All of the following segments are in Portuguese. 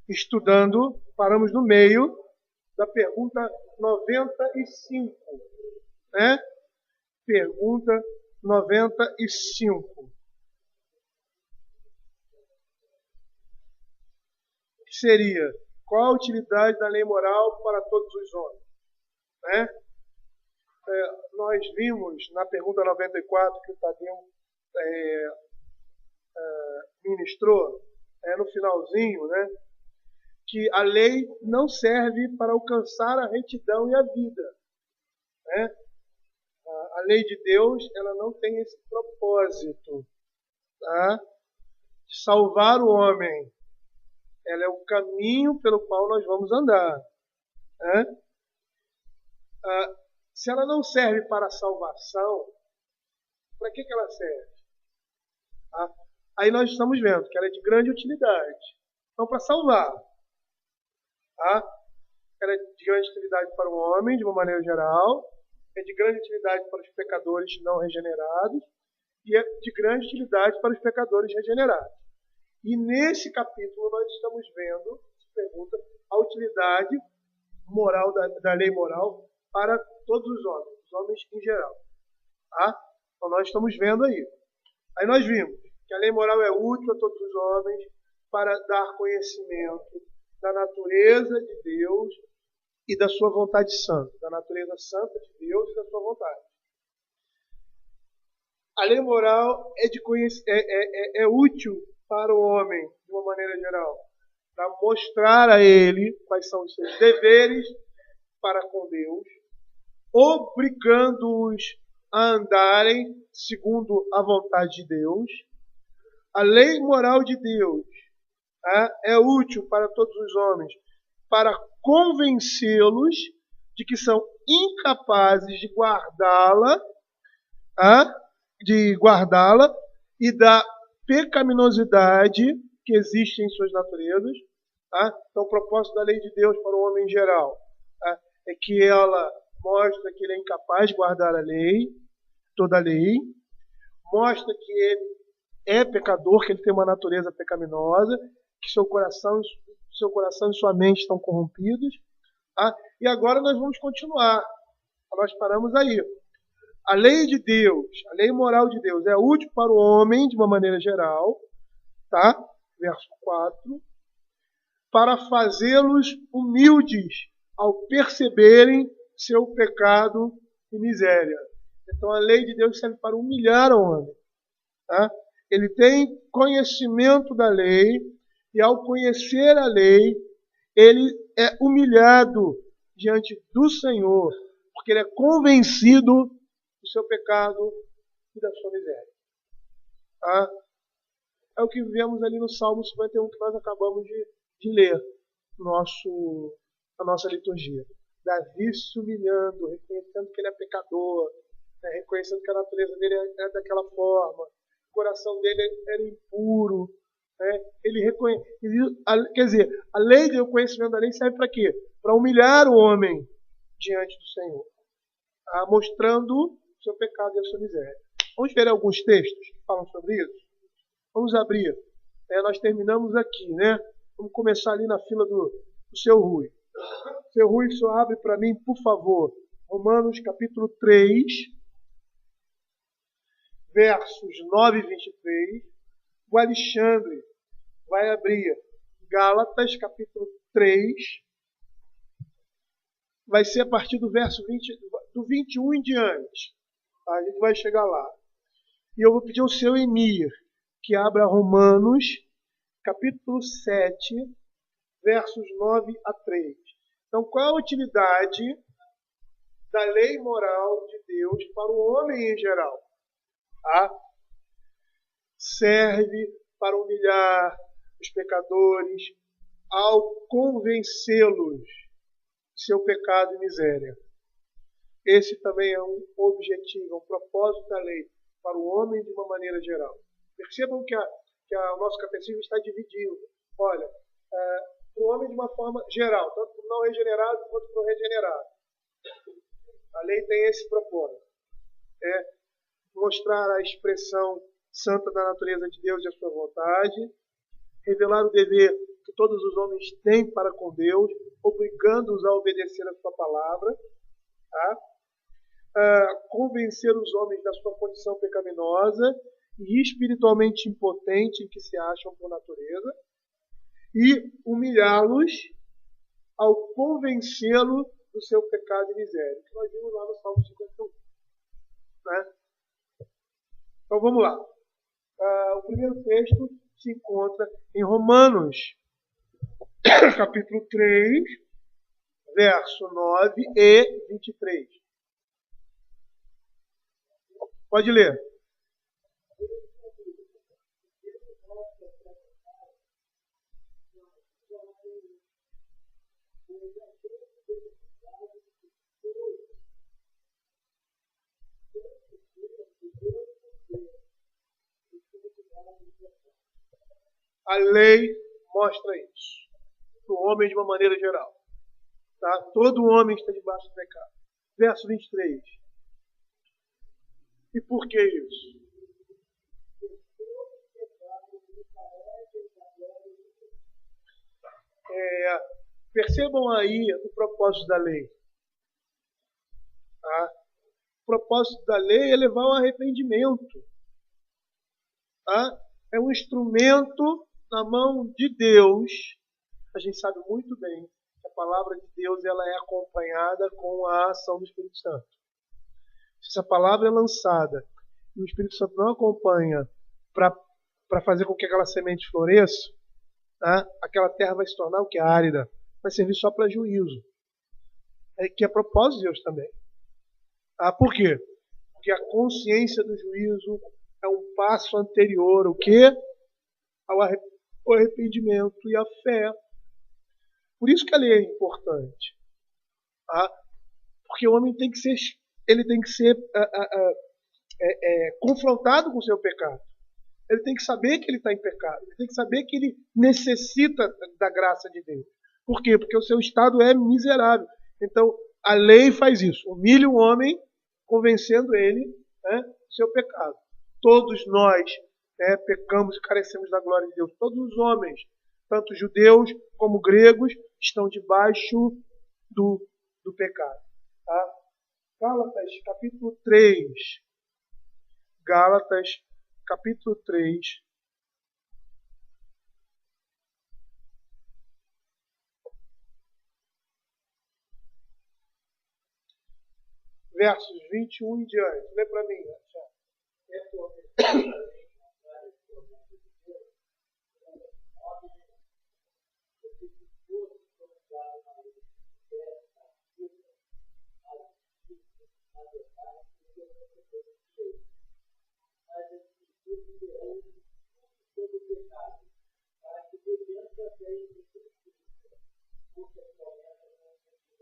estudando, paramos no meio da pergunta 95, né? Pergunta 95. Que seria: qual a utilidade da lei moral para todos os homens? Né? Nós vimos na pergunta 94 que o Tadeu ministrou, no finalzinho, né, que a lei não serve para alcançar a retidão e a vida. Né? A lei de Deus, ela não tem esse propósito, tá, de salvar o homem. Ela é o caminho pelo qual nós vamos andar. Né? Se ela não serve para a salvação, para que ela serve? Tá? Aí nós estamos vendo que ela é de grande utilidade. Então, para salvar, tá? Ela é de grande utilidade para o homem, de uma maneira geral, é de grande utilidade para os pecadores não regenerados e é de grande utilidade para os pecadores regenerados. E nesse capítulo nós estamos vendo, se pergunta, a utilidade moral da lei moral para todos os homens em geral. Tá? Então nós estamos vendo aí. Aí nós vimos que a lei moral é útil a todos os homens para dar conhecimento da natureza de Deus e da sua vontade santa, da natureza santa de Deus e da sua vontade. A lei moral é útil para o homem, de uma maneira geral, para mostrar a ele quais são os seus deveres para com Deus, obrigando-os a andarem segundo a vontade de Deus. A lei moral de Deus é útil para todos os homens para convencê-los de que são incapazes de guardá-la e da pecaminosidade que existe em suas naturezas. Então, o propósito da lei de Deus para o homem em geral é que ela mostra que ele é incapaz de guardar a lei, toda a lei, mostra que ele é pecador, que ele tem uma natureza pecaminosa, que seu coração e sua mente estão corrompidos. E agora nós vamos continuar. Nós paramos aí. A lei de Deus, a lei moral de Deus é útil para o homem de uma maneira geral, tá? Verso 4, para fazê-los humildes ao perceberem seu pecado e miséria. Então a lei de Deus serve para humilhar o homem. Tá? Ele tem conhecimento da lei e ao conhecer a lei, ele é humilhado diante do Senhor, porque ele é convencido do seu pecado e da sua miséria. Tá? É o que vivemos ali no Salmo 51 que nós acabamos de ler na nossa liturgia. Davi se humilhando, reconhecendo que ele é pecador, reconhecendo que a natureza dele é daquela forma, o coração dele era impuro. Ele reconhece, quer dizer, a lei do conhecimento da lei serve para quê? Para humilhar o homem diante do Senhor, mostrando o seu pecado e a sua miséria. Vamos ver alguns textos que falam sobre isso? Vamos abrir. Nós terminamos aqui, né? Vamos começar ali na fila do seu Rui. Seu Rui, só abre para mim, por favor, Romanos capítulo 3, versos 9 e 23. O Alexandre vai abrir Gálatas capítulo 3. Vai ser a partir do verso 21 em diante. A gente vai chegar lá. E eu vou pedir ao seu Emir que abra Romanos capítulo 7, versos 9 a 3. Então, qual é a utilidade da lei moral de Deus para o homem em geral? Serve para humilhar os pecadores ao convencê-los de seu pecado e miséria. Esse também é um objetivo, um propósito da lei para o homem de uma maneira geral. Percebam que o nosso catecismo está dividido. Olha, para o homem de uma forma geral, tanto para o não regenerado quanto para o regenerado. A lei tem esse propósito. Mostrar a expressão santa da natureza de Deus e a sua vontade, revelar o dever que todos os homens têm para com Deus, obrigando-os a obedecer a sua palavra, tá? Convencer os homens da sua condição pecaminosa e espiritualmente impotente em que se acham por natureza, e humilhá-los ao convencê-lo do seu pecado e miséria, que nós vimos lá no Salmo 51. Né? Então vamos lá. O primeiro texto se encontra em Romanos, capítulo 3, verso 9 e 23. Pode ler. A lei mostra isso. O homem de uma maneira geral. Tá? Todo homem está debaixo do pecado. Verso 23. E por que isso? Percebam aí o propósito da lei. Tá? O propósito da lei é levar ao arrependimento. Tá? É um instrumento na mão de Deus. A gente sabe muito bem que a palavra de Deus ela é acompanhada com a ação do Espírito Santo. Se essa palavra é lançada e o Espírito Santo não acompanha para fazer com que aquela semente floresça, tá? Aquela terra vai se tornar o que? Árida. Vai servir só para juízo. Que é propósito de Deus também. Por quê? Porque a consciência do juízo é um passo anterior, o quê? Ao arrependimento e à fé. Por isso que a lei é importante. Porque o homem tem que ser, confrontado com o seu pecado. Ele tem que saber que ele está em pecado. Ele tem que saber que ele necessita da graça de Deus. Por quê? Porque o seu estado é miserável. Então, a lei faz isso. Humilha o homem, convencendo ele, né, do seu pecado. Todos nós pecamos e carecemos da glória de Deus. Todos os homens, tanto judeus como gregos, estão debaixo do pecado. Tá? Gálatas, capítulo 3. Gálatas, capítulo 3. Versos 21 em diante. Lê para mim.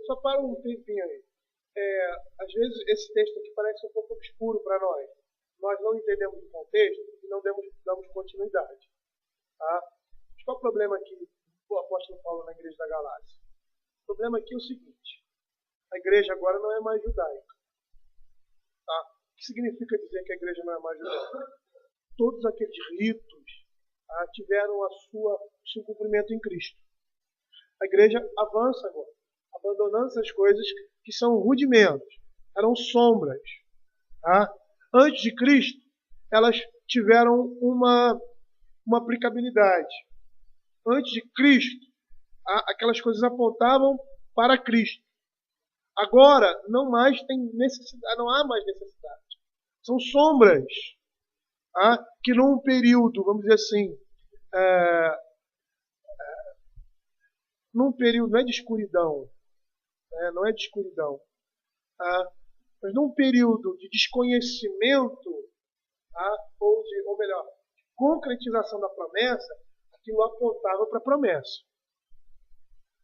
Só para um tempinho aí. Às vezes esse texto aqui parece um pouco obscuro para nós. Nós não entendemos o contexto e não damos continuidade. Tá? Mas qual é o problema aqui do apóstolo Paulo na igreja da Galácia? O problema aqui é o seguinte: a igreja agora não é mais judaica. Tá? O que significa dizer que a igreja não é mais judaica? Todos aqueles ritos tiveram o seu cumprimento em Cristo. A igreja avança agora, abandonando essas coisas que são rudimentos, eram sombras. Tá? Antes de Cristo, elas tiveram uma aplicabilidade. Antes de Cristo, aquelas coisas apontavam para Cristo. Agora, não há mais necessidade. São sombras que num período, vamos dizer assim, num período, não é de escuridão, mas num período de desconhecimento, ou melhor, de concretização da promessa, aquilo apontava para a promessa.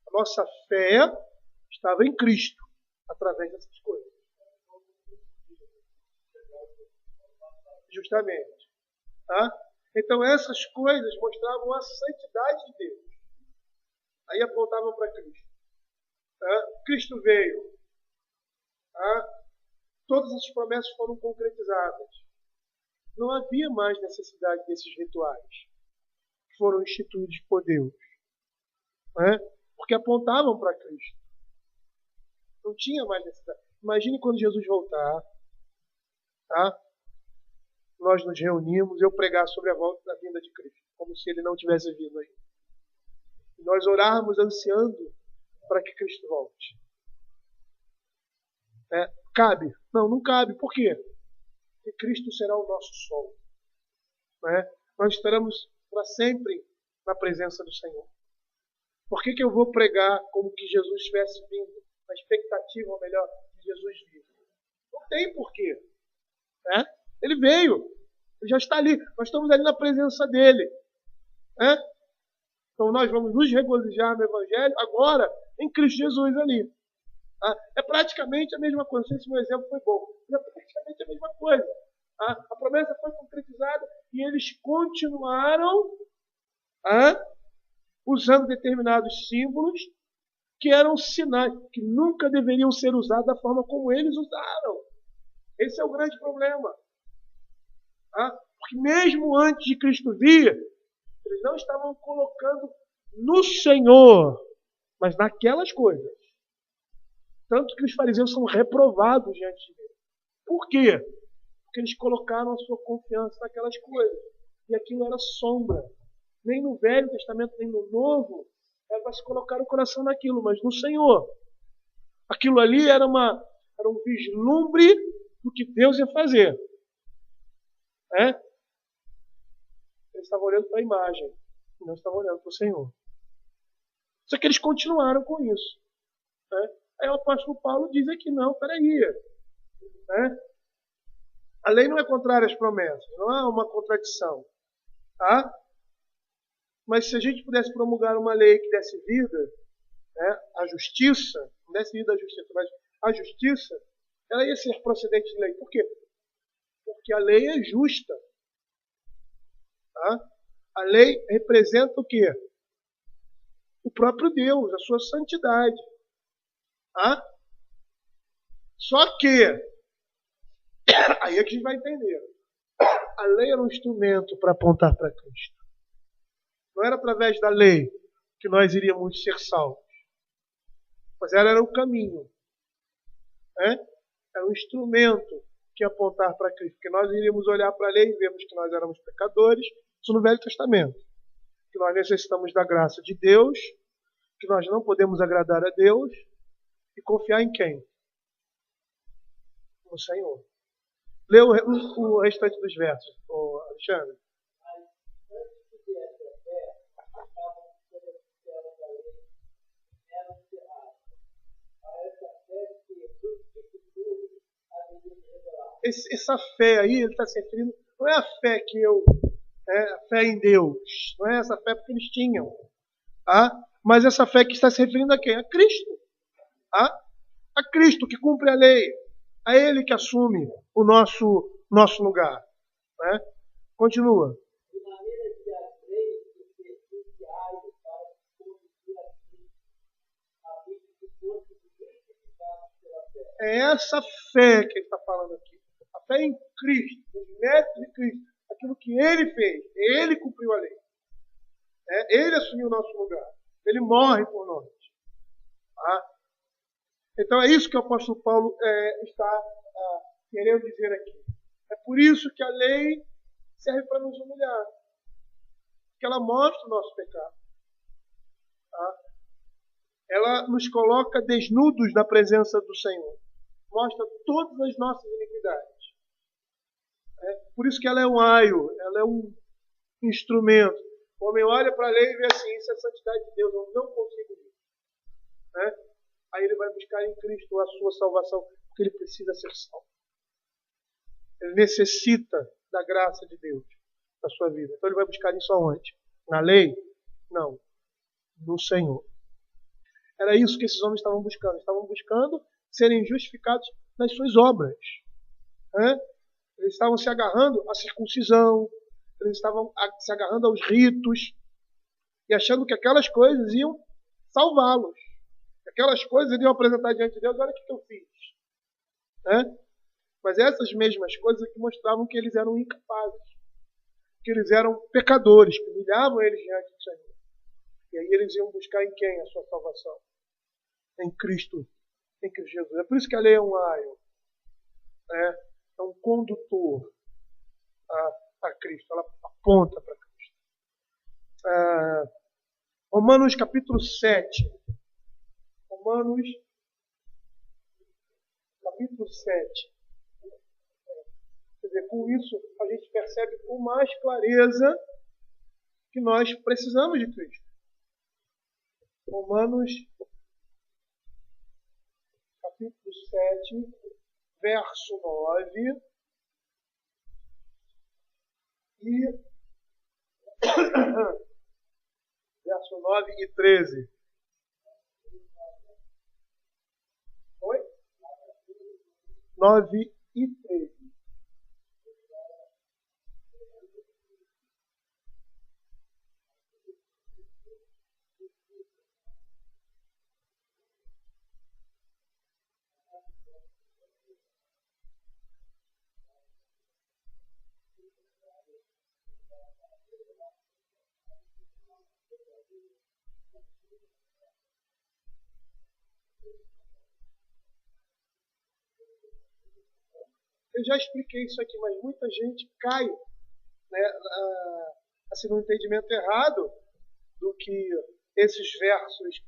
A nossa fé estava em Cristo, através dessas coisas. Justamente. Então essas coisas mostravam a santidade de Deus. Aí apontavam para Cristo. Cristo veio. Todas as promessas foram concretizadas. Não havia mais necessidade desses rituais que foram instituídos por Deus. né? Porque apontavam para Cristo. Não tinha mais necessidade. Imagine quando Jesus voltar, tá? Nós nos reunimos, eu pregar sobre a volta da vinda de Cristo, como se ele não tivesse vindo aí. E nós orarmos ansiando para que Cristo volte. Cabe? Não, não cabe. Por quê? Porque Cristo será o nosso sol. Né? Nós estaremos para sempre na presença do Senhor. Por que eu vou pregar como que Jesus estivesse vindo? A expectativa, ou melhor, de Jesus vir? Não tem porquê. Né? Ele veio. Ele já está ali. Nós estamos ali na presença dele. Né? Então nós vamos nos regozijar no Evangelho agora em Cristo Jesus ali. É praticamente a mesma coisa. Não sei se o meu exemplo foi bom. Mas é praticamente a mesma coisa. A promessa foi concretizada e eles continuaram usando determinados símbolos que eram sinais, que nunca deveriam ser usados da forma como eles usaram. Esse é o grande problema. Porque mesmo antes de Cristo vir, eles não estavam colocando no Senhor, mas naquelas coisas. Tanto que os fariseus são reprovados diante de Deus. Por quê? Porque eles colocaram a sua confiança naquelas coisas. E aquilo era sombra. Nem no Velho Testamento, nem no Novo, era para se colocar o coração naquilo, mas no Senhor. Aquilo ali era um vislumbre do que Deus ia fazer. Eles estavam olhando para a imagem, não estavam olhando para o Senhor. Só que eles continuaram com isso. Aí o apóstolo Paulo diz aqui, não, peraí. A lei não é contrária às promessas, não é uma contradição. Mas se a gente pudesse promulgar uma lei que desse vida, a justiça, não desse vida à justiça, mas a justiça, ela ia ser procedente de lei. Por quê? Porque a lei é justa. A lei representa o quê? O próprio Deus, a sua santidade. Só que, aí é que a gente vai entender. A lei era um instrumento para apontar para Cristo. Não era através da lei que nós iríamos ser salvos. Mas ela era o caminho. Era um instrumento que ia apontar para Cristo. Porque nós iríamos olhar para a lei e vemos que nós éramos pecadores. Isso no Velho Testamento. Que nós necessitamos da graça de Deus. Que nós não podemos agradar a Deus. E confiar em quem? No Senhor. Lê o restante dos versos, Alexandre. Essa fé aí, ele está se referindo, não é a fé a fé em Deus, não é essa fé porque eles tinham, mas essa fé que está se referindo a quem? A Cristo, a Cristo que cumpre a lei, a Ele que assume o nosso lugar. Continua. É essa fé que ele está falando aqui. A fé em Cristo, os méritos de Cristo, aquilo que Ele fez. Ele cumpriu a lei. Ele assumiu o nosso lugar. Ele morre por nós. Então é isso que o apóstolo Paulo está querendo dizer aqui. É por isso que a lei serve para nos humilhar. Porque ela mostra o nosso pecado. Ela nos coloca desnudos na presença do Senhor. Mostra todas as nossas iniquidades. Por isso que ela é um aio, ela é um instrumento. O homem olha para a lei e vê assim, isso é a santidade de Deus, eu não consigo ver. Aí ele vai buscar em Cristo a sua salvação, porque ele precisa ser salvo. Ele necessita da graça de Deus na sua vida. Então ele vai buscar isso aonde? Na lei? Não. No Senhor. Era isso que esses homens estavam buscando. Estavam buscando serem justificados nas suas obras. Eles estavam se agarrando à circuncisão, eles estavam se agarrando aos ritos e achando que aquelas coisas iam salvá-los. Aquelas coisas iriam apresentar diante de Deus, olha o que eu fiz. Mas essas mesmas coisas que mostravam que eles eram incapazes, que eles eram pecadores, que humilhavam eles diante do Senhor. E aí eles iam buscar em quem a sua salvação? Em Cristo Jesus. É por isso que a lei é um aio, né? É um condutor a Cristo, ela aponta para Cristo. Romanos capítulo 7. Romanos capítulo 7. Quer dizer, com isso a gente percebe com mais clareza que nós precisamos de Cristo. Romanos capítulo 7, verso 9 e verso 9 e 13. Oi? 9 e 13. Eu já expliquei isso aqui, mas muita gente cai, né, assim, no entendimento errado do que esses versos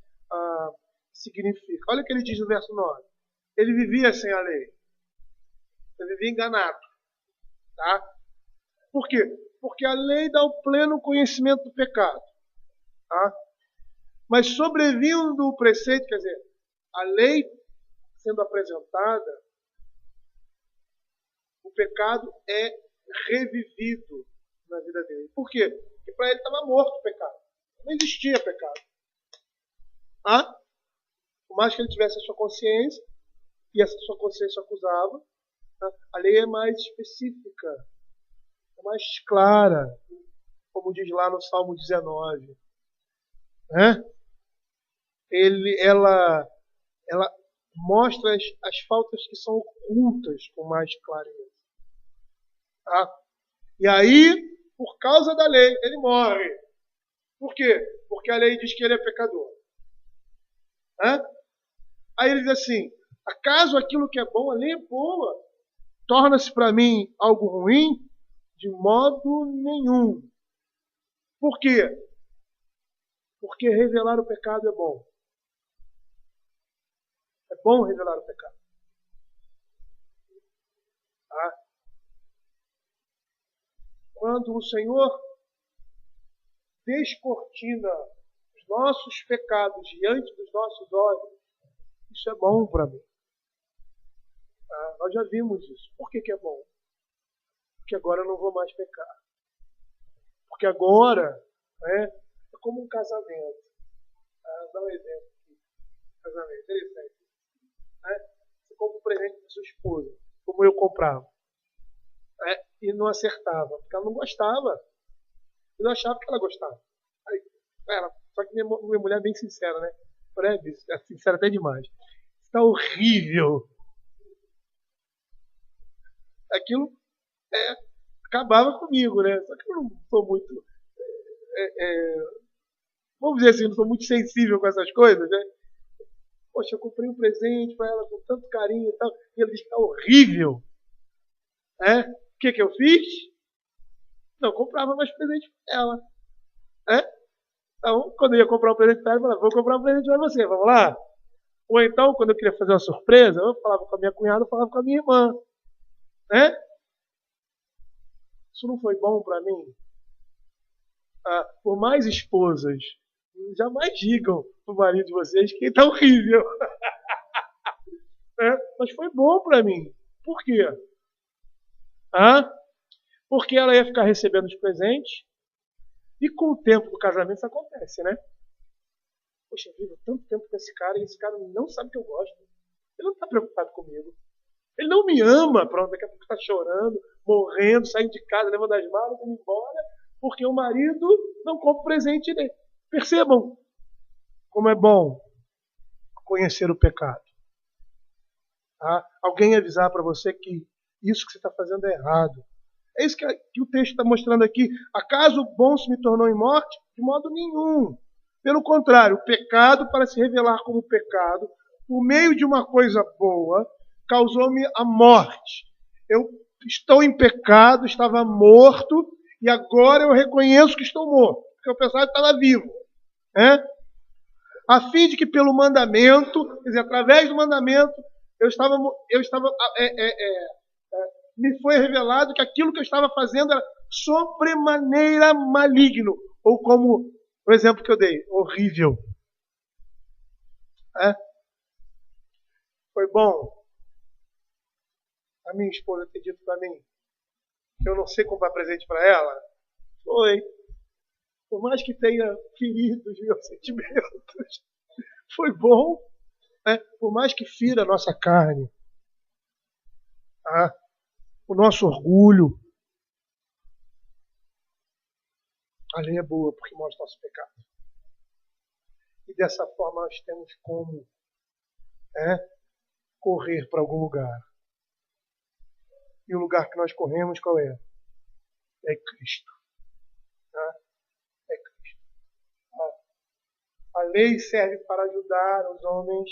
significam. Olha o que ele diz no verso 9. Ele vivia sem a lei. Ele vivia enganado. Tá? Por quê? Porque a lei dá o pleno conhecimento do pecado. Tá? Mas sobrevindo o preceito, quer dizer, a lei sendo apresentada, o pecado é revivido na vida dele. Por quê? Porque para ele estava morto o pecado. Não existia pecado. Por mais que ele tivesse a sua consciência, e essa sua consciência acusava, a lei é mais específica, é mais clara, como diz lá no Salmo 19. Né? Ela mostra as faltas que são ocultas com mais clareza. Tá? E aí, por causa da lei, ele morre. Por quê? Porque a lei diz que ele é pecador. Aí ele diz assim, acaso aquilo que é bom, a lei é boa, torna-se para mim algo ruim? De modo nenhum. Por quê? Porque revelar o pecado é bom. É bom revelar o pecado. Tá? Quando o Senhor descortina os nossos pecados diante dos nossos olhos, isso é bom para mim. Tá? Nós já vimos isso. Por que é bom? Porque agora eu não vou mais pecar. Porque agora, né, é como um casamento. Dá um exemplo aqui. Casamento, interessante. Né? Você compra um presente para sua esposa, como eu comprava. E não acertava, porque ela não gostava. Eu achava que ela gostava. Só que minha mulher é bem sincera, né? É sincera até demais. Está horrível. Aquilo acabava comigo, né? Só que eu não sou muito... vamos dizer assim, não sou muito sensível com essas coisas, né? Poxa, eu comprei um presente para ela com tanto carinho e tal, e ela disse que está horrível. O que eu fiz? Não comprava mais presente para ela. Então, quando eu ia comprar um presente para ela, eu falava, vou comprar um presente para você, vamos lá? Ou então, quando eu queria fazer uma surpresa, eu falava com a minha cunhada, eu falava com a minha irmã. Isso não foi bom para mim? Por mais esposas, jamais digam pro marido de vocês que está horrível. Mas foi bom para mim. Por quê? Porque ela ia ficar recebendo os presentes, e com o tempo do casamento isso acontece, né? Poxa, eu vivo tanto tempo com esse cara e esse cara não sabe que eu gosto. Ele não está preocupado comigo. Ele não me ama. Pronto, daqui a pouco está chorando, morrendo, saindo de casa, levando as malas, indo embora, porque o marido não compra o presente dele. Percebam como é bom conhecer o pecado. Alguém avisar para você que isso que você está fazendo é errado. É isso que o texto está mostrando aqui. Acaso o bom se me tornou em morte? De modo nenhum. Pelo contrário, o pecado, para se revelar como pecado, por meio de uma coisa boa, causou-me a morte. Eu estou em pecado, estava morto, e agora eu reconheço que estou morto, porque eu pensava que estava vivo. A fim de que pelo mandamento, quer dizer, através do mandamento, me foi revelado que aquilo que eu estava fazendo era sobremaneira maligno, ou como o exemplo que eu dei, horrível. Foi bom a minha esposa ter dito para mim que eu não sei comprar presente para ela? Foi. Por mais que tenha ferido os meus sentimentos, foi bom. Por mais que fira a nossa carne, o nosso orgulho, a lei é boa porque mostra nosso pecado. E dessa forma nós temos como correr para algum lugar. E o lugar que nós corremos qual é? É Cristo. É Cristo. A lei serve para ajudar os homens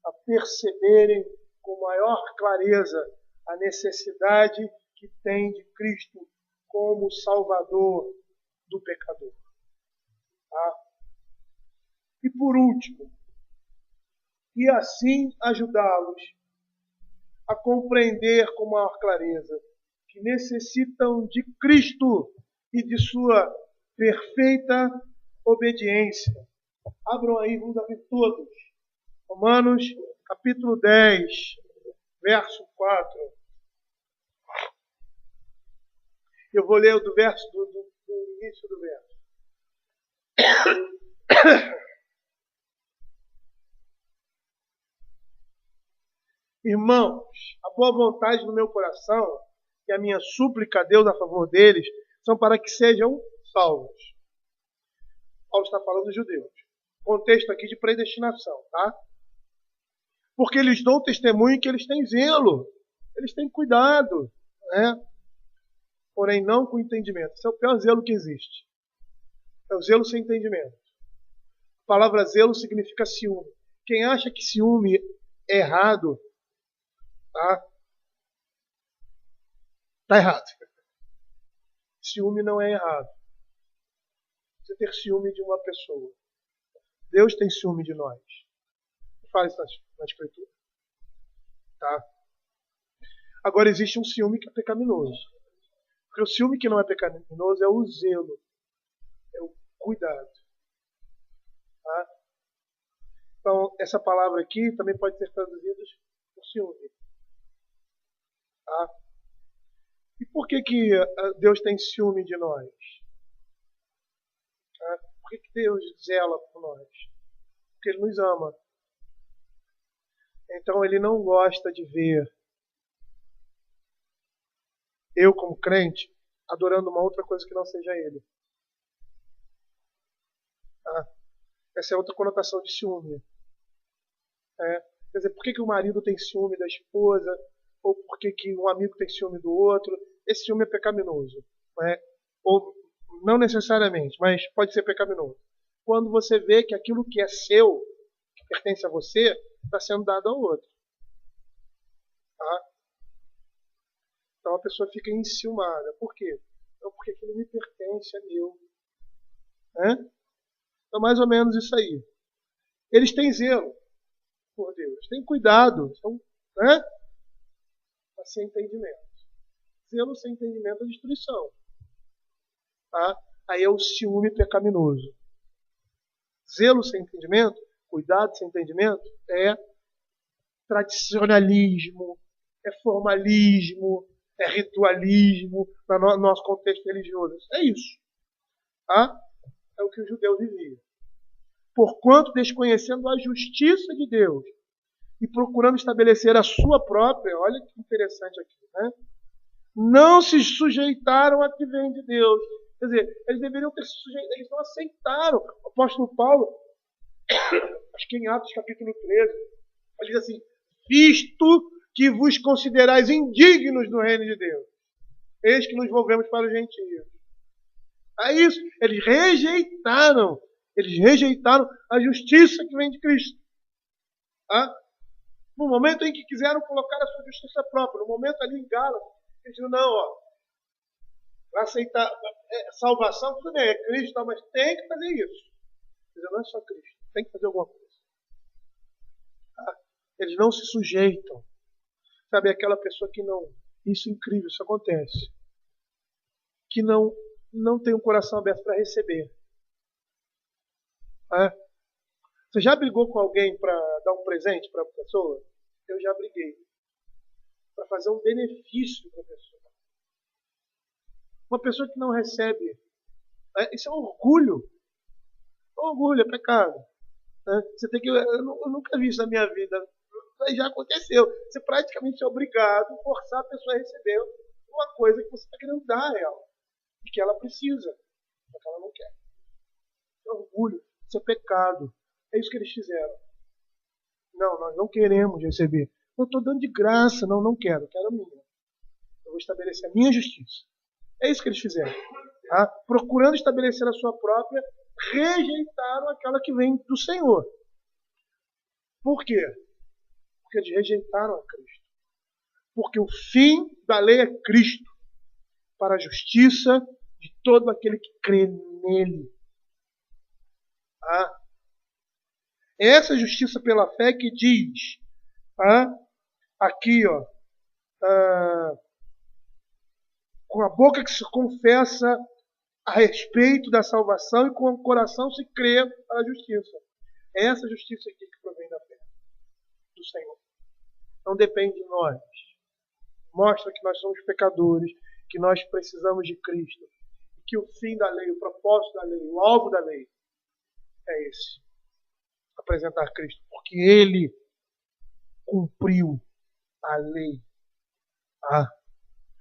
a perceberem com maior clareza a necessidade que tem de Cristo como Salvador do pecador. E por último, e assim ajudá-los a compreender com maior clareza que necessitam de Cristo e de sua perfeita obediência. Abram aí, vamos abrir todos. Romanos, capítulo 10, verso 4. Eu vou ler do verso do início do verso. Irmãos, a boa vontade do meu coração e a minha súplica a Deus a favor deles são para que sejam salvos. Paulo está falando dos judeus. Contexto aqui de predestinação, tá? Porque eles dão testemunho que eles têm zelo, eles têm cuidado, porém não com entendimento. Esse é o pior zelo que existe. É o zelo sem entendimento. A palavra zelo significa ciúme. Quem acha que ciúme é errado, tá errado. Ciúme não é errado. Você ter ciúme de uma pessoa. Deus tem ciúme de nós. Fala isso na Escritura. Tá? Agora existe um ciúme que é pecaminoso. Porque o ciúme que não é pecaminoso é o zelo. É o cuidado. Tá? Então, essa palavra aqui também pode ser traduzida por ciúme. Tá? E por que Deus tem ciúme de nós? Tá? Por que Deus zela por nós? Porque Ele nos ama. Então Ele não gosta de ver eu, como crente, adorando uma outra coisa que não seja Ele. Tá? Essa é outra conotação de ciúme. Quer dizer, por que o marido tem ciúme da esposa? Ou por que um amigo tem ciúme do outro? Esse ciúme é pecaminoso. Ou não necessariamente, mas pode ser pecaminoso. Quando você vê que aquilo que é seu, que pertence a você, está sendo dado ao outro. Tá? Então a pessoa fica enciumada. Por quê? Então, porque aquilo me pertence, é meu. Então, mais ou menos isso aí. Eles têm zelo por Deus, têm cuidado. Então, mas sem entendimento. Zelo sem entendimento é destruição. Tá? Aí é o ciúme pecaminoso. Zelo sem entendimento, cuidado sem entendimento, é tradicionalismo, é formalismo, é ritualismo no nosso contexto religioso. É isso. Tá? É o que o judeu vivia. Porquanto, desconhecendo a justiça de Deus e procurando estabelecer a sua própria, olha que interessante aqui, não se sujeitaram a que vem de Deus. Quer dizer, eles deveriam ter se sujeitado, eles não aceitaram. O apóstolo Paulo, acho que em Atos capítulo 13, ele diz assim: visto que vos considerais indignos do reino de Deus, eis que nos volvemos para os gentios. É isso, eles rejeitaram Eles rejeitaram a justiça que vem de Cristo. No momento em que quiseram colocar a sua justiça própria, no momento ali em Gálatas, eles disseram, não, para aceitar salvação, tudo bem, é Cristo, mas tem que fazer isso. Eles não é só Cristo, tem que fazer alguma coisa. Eles não se sujeitam. Sabe, aquela pessoa que não... Isso é incrível, isso acontece. Que não tem um coração aberto para receber. Você já brigou com alguém para dar um presente para a pessoa? Eu já briguei. Para fazer um benefício para a pessoa. Uma pessoa que não recebe. Isso é um orgulho. Orgulho, é pecado. Você tem que... Eu nunca vi isso na minha vida. Mas já aconteceu. Você praticamente é obrigado a forçar a pessoa a receber uma coisa que você está querendo dar a ela. E que ela precisa. Só que ela não quer. Isso é orgulho. Isso é pecado. É isso que eles fizeram. Não, nós não queremos receber. Eu estou dando de graça. Não quero. Quero a minha. Eu vou estabelecer a minha justiça. É isso que eles fizeram. Procurando estabelecer a sua própria, rejeitaram aquela que vem do Senhor. Por quê? Porque eles rejeitaram a Cristo. Porque o fim da lei é Cristo, para a justiça de todo aquele que crê nele. Essa justiça pela fé que diz, aqui, com a boca que se confessa a respeito da salvação e com o coração se crê para a justiça. É essa justiça aqui que provém da fé do Senhor. Não depende de nós. Mostra que nós somos pecadores, que nós precisamos de Cristo. E que o fim da lei, o propósito da lei, o alvo da lei é esse. Apresentar Cristo. Porque Ele cumpriu a lei.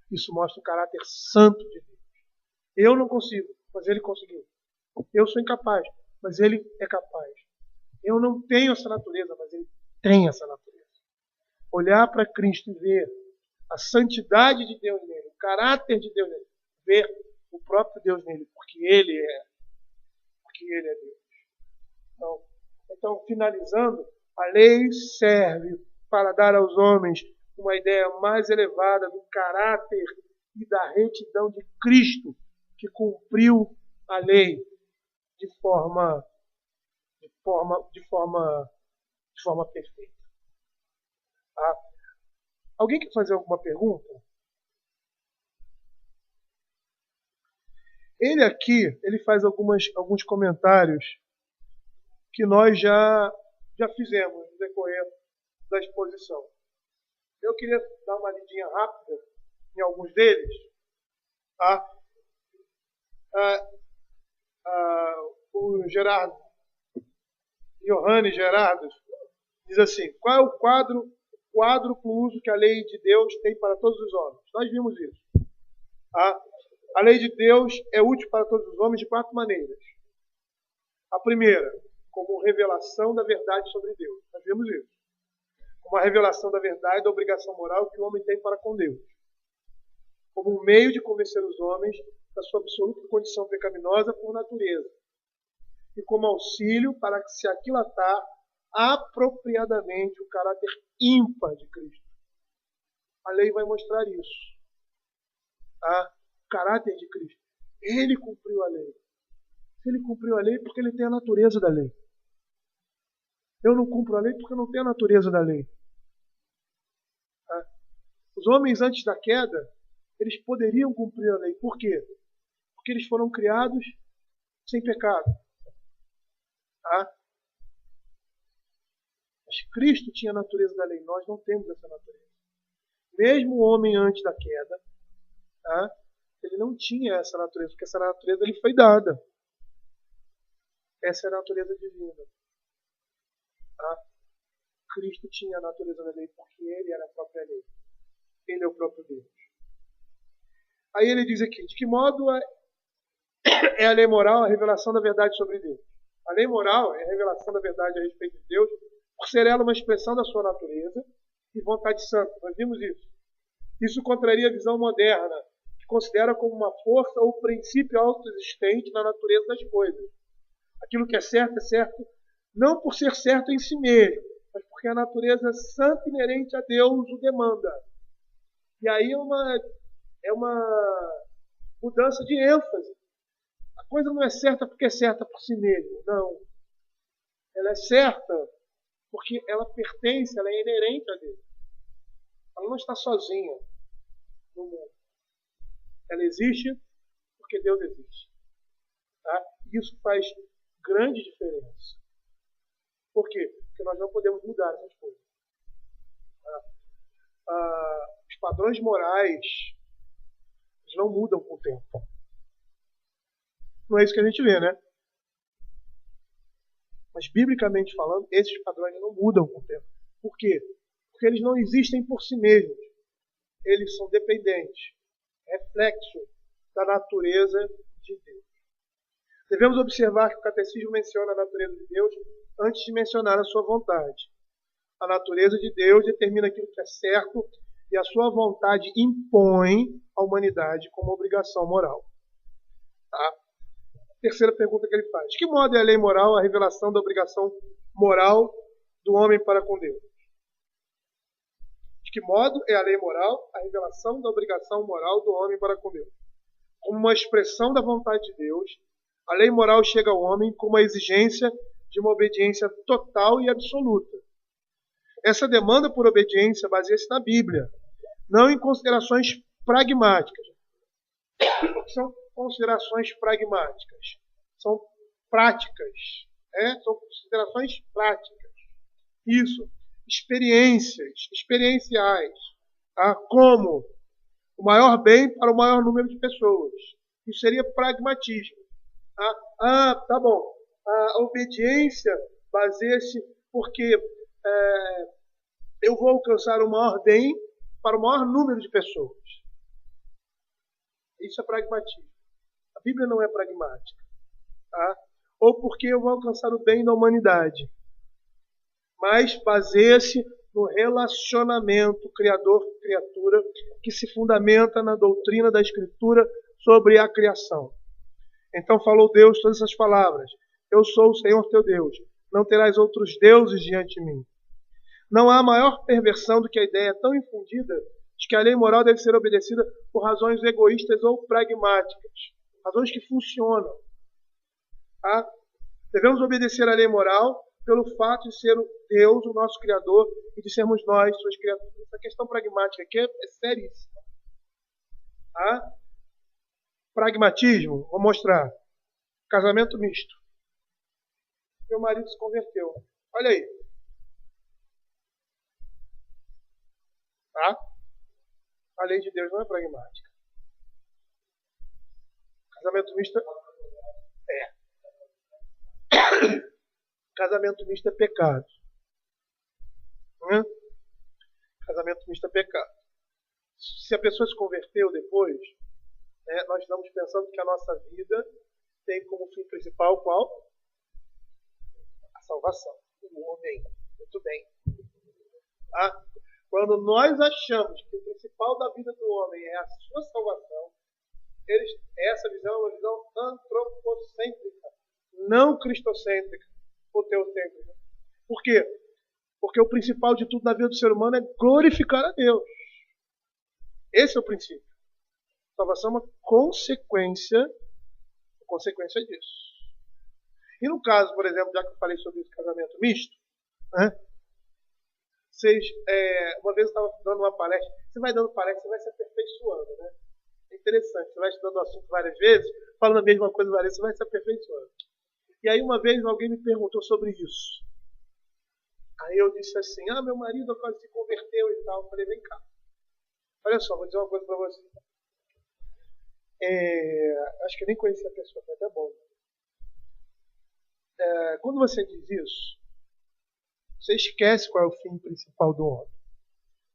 Isso mostra o caráter santo de Deus. Eu não consigo, mas Ele conseguiu. Eu sou incapaz, mas Ele é capaz. Eu não tenho essa natureza, mas Ele tem essa natureza. Olhar para Cristo e ver a santidade de Deus nele, o caráter de Deus nele, ver o próprio Deus nele, porque Ele é Deus. Então, finalizando, a lei serve para dar aos homens uma ideia mais elevada do caráter e da retidão de Cristo, que cumpriu a lei de forma perfeita. Alguém quer fazer alguma pergunta? Ele aqui, ele faz alguns comentários que nós já fizemos no decorrer da exposição. Eu queria dar uma lidinha rápida em alguns deles. O Johannes Gerardo diz assim: qual é o quádruplo uso que a lei de Deus tem para todos os homens? Nós vimos isso. A lei de Deus é útil para todos os homens de 4 maneiras. A primeira, como revelação da verdade sobre Deus. Nós vimos isso. Como a revelação da verdade da obrigação moral que o homem tem para com Deus. Como um meio de convencer os homens da sua absoluta condição pecaminosa por natureza. E como auxílio para que se aquilatar apropriadamente o caráter ímpar de Cristo. A lei vai mostrar isso. O caráter de Cristo. Ele cumpriu a lei. Se ele cumpriu a lei, porque ele tem a natureza da lei. Eu não cumpro a lei porque eu não tenho a natureza da lei. Os homens antes da queda, eles poderiam cumprir a lei. Por quê? Porque eles foram criados sem pecado. Mas Cristo tinha a natureza da lei. Nós não temos essa natureza. Mesmo o homem antes da queda, ele não tinha essa natureza, porque essa natureza lhe foi dada. Essa é a natureza divina. Cristo tinha a natureza da lei porque Ele era a própria lei. Ele é o próprio Deus. Aí ele diz aqui, de que modo é a lei moral a revelação da verdade sobre Deus? A lei moral é a revelação da verdade a respeito de Deus, por ser ela uma expressão da sua natureza e vontade santa. Nós vimos isso. Isso contraria a visão moderna, que considera como uma força ou princípio autoexistente na natureza das coisas. Aquilo que é certo não por ser certo em si mesmo, mas porque a natureza santa inerente a Deus o demanda. E aí é uma mudança de ênfase. A coisa não é certa porque é certa por si mesma, não. Ela é certa porque ela pertence, ela é inerente a Deus. Ela não está sozinha no mundo. Ela existe porque Deus existe. Tá? Isso faz grande diferença. Por quê? Porque nós não podemos mudar essas coisas. Os padrões morais eles não mudam com o tempo. Não é isso que a gente vê, né? Mas, biblicamente falando, esses padrões não mudam com o tempo. Por quê? Porque eles não existem por si mesmos. Eles são dependentes, reflexo da natureza de Deus. Devemos observar que o catecismo menciona a natureza de Deus antes de mencionar a sua vontade. A natureza de Deus determina aquilo que é certo e a sua vontade impõe à humanidade como obrigação moral. Tá? Terceira pergunta que ele faz. De que modo é a lei moral a revelação da obrigação moral do homem para com Deus? De que modo é a lei moral a revelação da obrigação moral do homem para com Deus? Como uma expressão da vontade de Deus, a lei moral chega ao homem como a exigência de uma obediência total e absoluta. Essa demanda por obediência baseia-se na Bíblia, não em considerações pragmáticas. O que são considerações pragmáticas? São práticas. São considerações práticas. Isso. Experienciais. Tá? Como o maior bem para o maior número de pessoas. Isso seria pragmatismo. Tá bom. A obediência baseia-se porque eu vou alcançar o maior bem para o maior número de pessoas. Isso é pragmatismo. A Bíblia não é pragmática. Tá? Ou porque eu vou alcançar o bem da humanidade. Mas baseia-se no relacionamento criador-criatura que se fundamenta na doutrina da Escritura sobre a criação. Então falou Deus todas essas palavras. Eu sou o Senhor teu Deus. Não terás outros deuses diante de mim. Não há maior perversão do que a ideia tão infundida de que a lei moral deve ser obedecida por razões egoístas ou pragmáticas. Razões que funcionam. Tá? Devemos obedecer à lei moral pelo fato de ser Deus, o nosso Criador, e de sermos nós, suas criaturas. Essa questão pragmática aqui é seríssima. Tá? Pragmatismo, vou mostrar. Casamento misto. Meu marido se converteu. Olha aí. Tá? A lei de Deus não é pragmática. Casamento misto Casamento misto é pecado. Casamento misto é pecado. Se a pessoa se converteu depois, nós estamos pensando que a nossa vida tem como fim principal qual? A salvação. O homem. Muito bem. Tá? Quando nós achamos que o principal da vida do homem é a sua salvação, essa visão é uma visão antropocêntrica, não cristocêntrica ou teocêntrica. Por quê? Porque o principal de tudo na vida do ser humano é glorificar a Deus. Esse é o princípio. A salvação é uma consequência disso. E no caso, por exemplo, já que eu falei sobre esse casamento misto, uma vez eu estava dando uma palestra. Você vai dando palestra, você vai se aperfeiçoando, né? É interessante. Você vai estudando o assunto várias vezes, falando a mesma coisa várias vezes, você vai se aperfeiçoando. E aí uma vez alguém me perguntou sobre isso. Aí eu disse assim, meu marido quase se converteu e tal. Eu falei, vem cá. Olha só, vou dizer uma coisa para você. Acho que eu nem conhecia a pessoa, foi até bom. Quando você diz isso, você esquece qual é o fim principal do homem.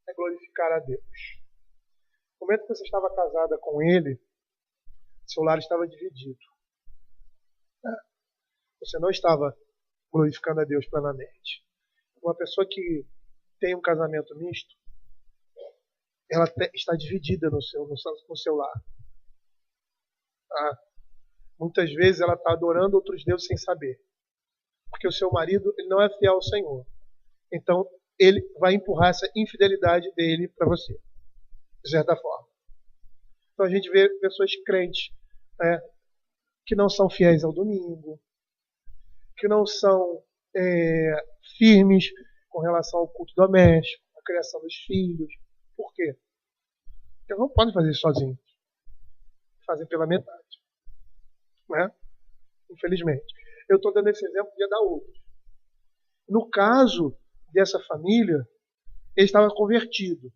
É glorificar a Deus. No momento que você estava casada com ele, seu lar estava dividido. Você não estava glorificando a Deus plenamente. Uma pessoa que tem um casamento misto, ela está dividida no seu lar. Tá? Muitas vezes ela está adorando outros deuses sem saber. Porque o seu marido ele não é fiel ao Senhor. Então, ele vai empurrar essa infidelidade dele para você, de certa forma. Então, a gente vê pessoas crentes que não são fiéis ao domingo, que não são firmes com relação ao culto doméstico, à criação dos filhos. Por quê? Porque eles não podem fazer isso sozinhos. Fazem pela metade. Né? Infelizmente. Eu estou dando esse exemplo, podia dar outros. No caso dessa família, ele estava convertido.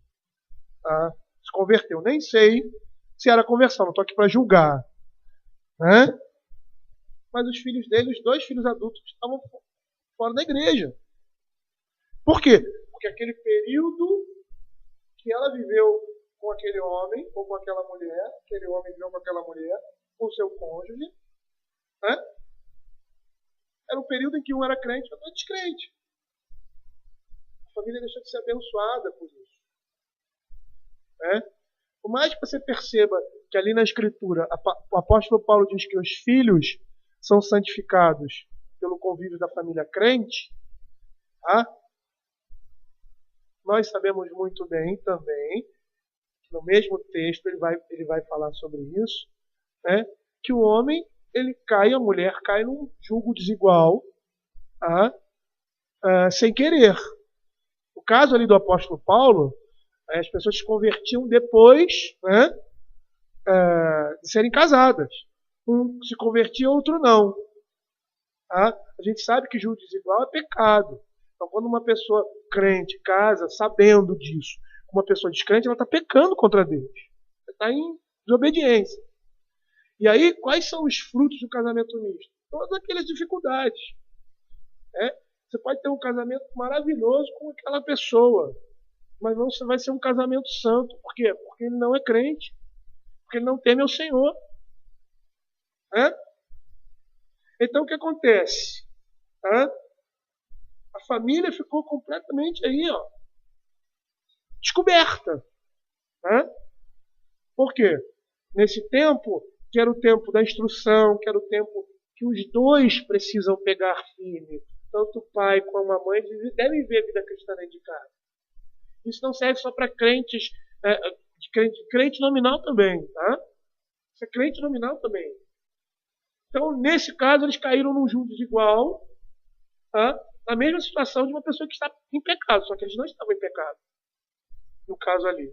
Tá? Se converteu. Nem sei se era conversão, não estou aqui para julgar. Né? Mas os filhos dele, os 2 filhos adultos, estavam fora da igreja. Por quê? Porque aquele período que ela viveu com aquele homem, ou com aquela mulher, aquele homem viveu com aquela mulher, com seu cônjuge, né? Era um período em que um era crente e outro era descrente. A família deixou de ser abençoada por isso. Né? Por mais que você perceba que ali na Escritura o apóstolo Paulo diz que os filhos são santificados pelo convívio da família crente, tá? Nós sabemos muito bem também, que no mesmo texto ele vai falar sobre isso, né? Que o homem ele cai, a mulher cai num jugo desigual, tá? Sem querer. O caso ali do apóstolo Paulo, as pessoas se convertiam depois, né, de serem casadas. Um se convertia, outro não. Tá? A gente sabe que jugo desigual é pecado. Então, quando uma pessoa crente casa, sabendo disso, uma pessoa descrente, ela está pecando contra Deus. Está em desobediência. E aí, quais são os frutos do casamento misto? Todas aquelas dificuldades. Você pode ter um casamento maravilhoso com aquela pessoa, mas não vai ser um casamento santo. Por quê? Porque ele não é crente. Porque ele não teme ao Senhor. Então, o que acontece? A família ficou completamente aí, descoberta. Por quê? Nesse tempo, que era o tempo da instrução, que era o tempo que os 2 precisam pegar firme, tanto o pai como a mãe, devem ver a vida cristã dentro de casa. Isso não serve só para crentes, crente nominal também. Tá? Isso é crente nominal também. Então, nesse caso, eles caíram num jugo desigual, na mesma situação de uma pessoa que está em pecado, só que eles não estavam em pecado, no caso ali.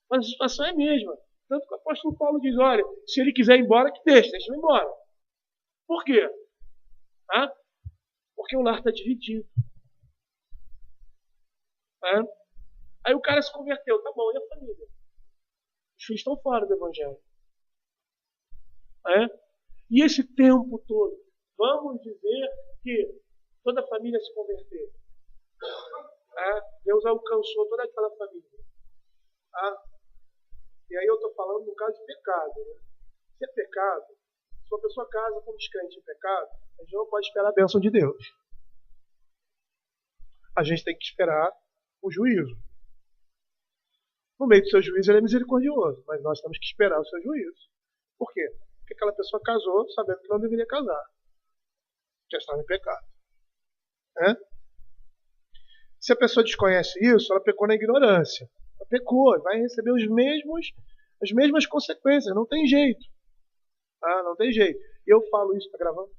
Mas a situação é a mesma. Tanto que o apóstolo Paulo diz, olha, se ele quiser ir embora, que deixa ele embora. Por quê? Porque o lar está dividido. Aí o cara se converteu, tá bom, e a família? Os filhos estão fora do evangelho. E esse tempo todo, vamos dizer que toda a família se converteu. Deus alcançou toda aquela família. E aí eu estou falando no caso de pecado. Né? Se é pecado, se uma pessoa casa com um descrente em pecado, a gente não pode esperar a bênção de Deus. A gente tem que esperar o juízo. No meio do seu juízo ele é misericordioso, mas nós temos que esperar o seu juízo. Por quê? Porque aquela pessoa casou sabendo que não deveria casar. Já estava em pecado. Se a pessoa desconhece isso, ela pecou na ignorância. Ela pecou, vai receber as mesmas consequências, não tem jeito. Não tem jeito. E eu falo isso, tá gravando?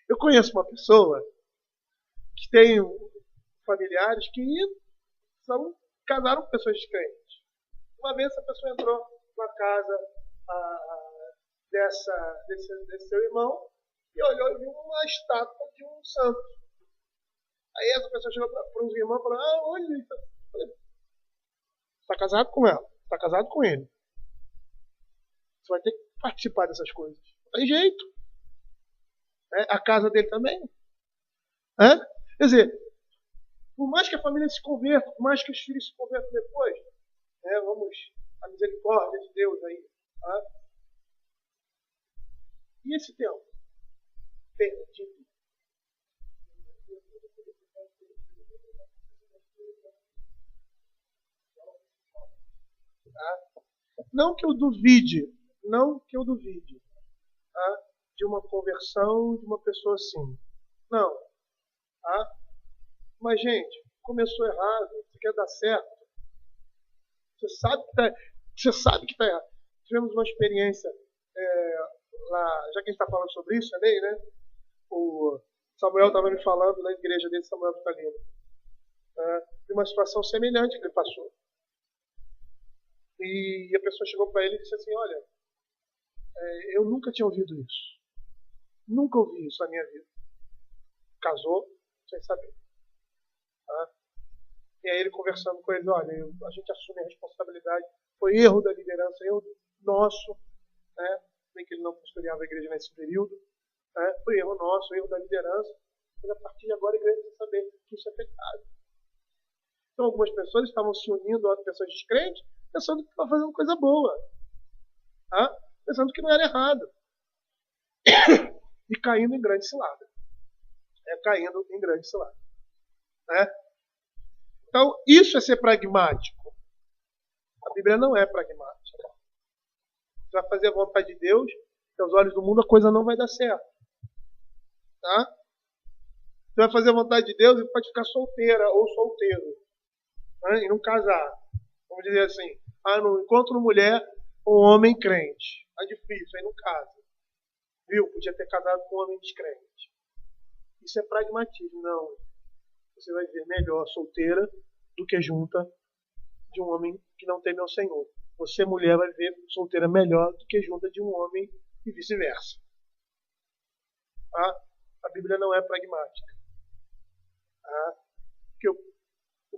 Eu conheço uma pessoa que tem familiares que casaram com pessoas descrentes. Uma vez essa pessoa entrou na casa desse seu irmão e olhou e viu uma estátua de um santo. Aí essa pessoa chegou para os irmãos e falou, olha isso. Está casado com ela, está casado com ele. Você vai ter que participar dessas coisas. Não tem jeito. A casa dele também. Quer dizer, por mais que a família se converta, por mais que os filhos se convertam depois, a misericórdia de Deus aí. E esse tempo? Perdido. Não que eu duvide, de uma conversão de uma pessoa assim. Não. Tá? Mas, gente, começou errado. Você quer dar certo. Você sabe que está errado. Tivemos uma experiência lá, já que a gente está falando sobre isso, a lei, né? O Samuel estava me falando na igreja dele, Samuel Vitalino, de uma situação semelhante que ele passou. E a pessoa chegou para ele e disse assim: olha, eu nunca tinha ouvido isso. Nunca ouvi isso na minha vida. Casou sem saber. Tá? E aí ele conversando com ele: olha, a gente assume a responsabilidade. Foi erro da liderança, erro nosso, né? Bem que ele não pastoreava a igreja nesse período. Foi erro nosso, erro da liderança. Mas a partir de agora a igreja precisa saber que isso é pecado. Então algumas pessoas estavam se unindo a pessoas descrentes, pensando que estavam fazendo coisa boa. Tá? Pensando que não era errado. E caindo em grande cilada. Caindo em grande cilada. Né? Então, isso é ser pragmático. A Bíblia não é pragmática. Você vai fazer a vontade de Deus, aos olhos do mundo a coisa não vai dar certo. Tá? Você vai fazer a vontade de Deus e pode ficar solteira ou solteiro. Né? E não casar. Vamos dizer assim, não encontro mulher ou homem crente. É difícil, aí não casa. Viu? Podia ter casado com um homem descrente. Isso é pragmatismo. Não. Você vai ver melhor solteira do que junta de um homem que não tem meu Senhor. Você, mulher, vai ver solteira melhor do que junta de um homem e vice-versa. Tá? A Bíblia não é pragmática. Tá? Porque o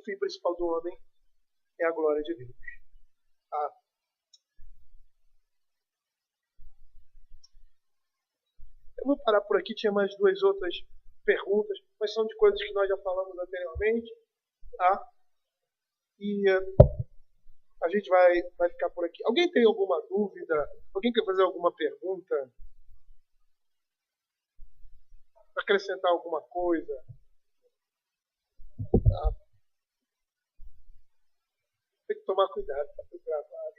fim principal do homem é a glória de Deus. Tá? Eu vou parar por aqui, tinha mais duas outras perguntas, mas são de coisas que nós já falamos anteriormente. Tá? E a gente vai ficar por aqui. Alguém tem alguma dúvida? Alguém quer fazer alguma pergunta? Acrescentar alguma coisa? Tá? Tem que tomar cuidado para tudo gravado.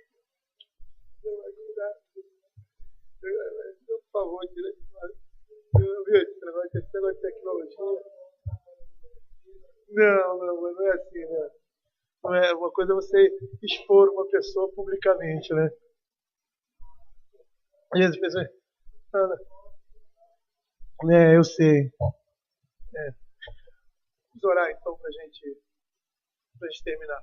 Por favor, esse negócio de tecnologia. Não é assim, né? Não é uma coisa você expor uma pessoa publicamente, né? Às vezes as pessoas. Eu sei. Vamos orar então pra gente terminar.